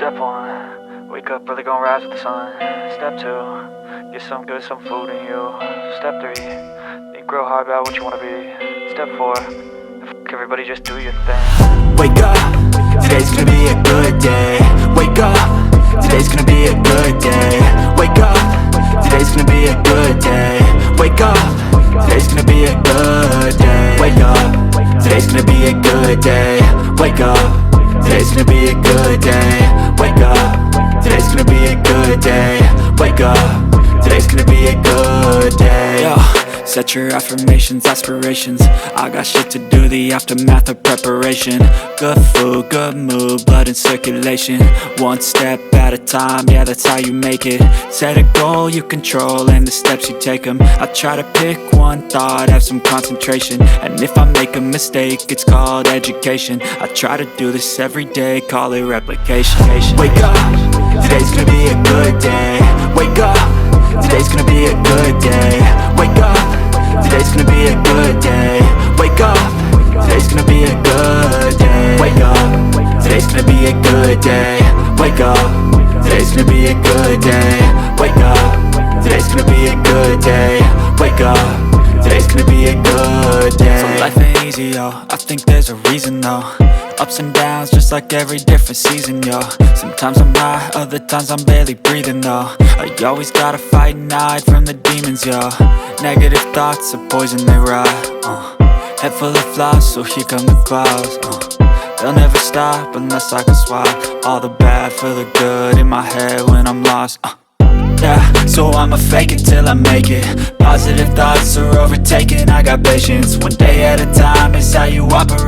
Step 1, wake up early, gonna rise with the sun. Step 2, get some good, some food in you. Step 3, think real hard about what you wanna be. Step 4, fuck everybody, just do your thing. Wake up, today's gonna be a good day. Wake up, today's gonna be a good day. Wake up, today's gonna be a good day. Wake up, today's gonna be a good day. Wake up, today's gonna be a good day. Wake up, today's gonna be a good day. Wake up, today's gonna be a good day. Wake up, today's gonna be a good day. Yo, set your affirmations, aspirations. I got shit to do, the aftermath of preparation. Good food, good mood, blood in circulation. One step at a time, yeah, that's how you make it. Set a goal you control and the steps you take them. I try to pick one thought, have some concentration. And if I make a mistake, it's called education. I try to do this every day, call it replication. Wake up, today's gonna be a good day. Wake up, today's gonna be a good day. Wake up, today's gonna be a good day. Wake up, today's gonna be a good day. Wake up, today's gonna be a good day. Wake up, today's gonna be a good day. Wake up, today's gonna be a good day. Wake up, today's gonna be a good day. So life ain't easy, yo, I think there's a reason though. Ups and downs, just like every different season, yo. Sometimes I'm high, other times I'm barely breathing, though. I always gotta fight and hide from the demons, yo. Negative thoughts are poison, they rot. Head full of flies, so here come the clouds. They'll never stop unless I can swap all the bad for the good in my head when I'm lost. Yeah, so I'ma fake it till I make it. Positive thoughts are overtaken, I got patience. One day at a time is how you operate.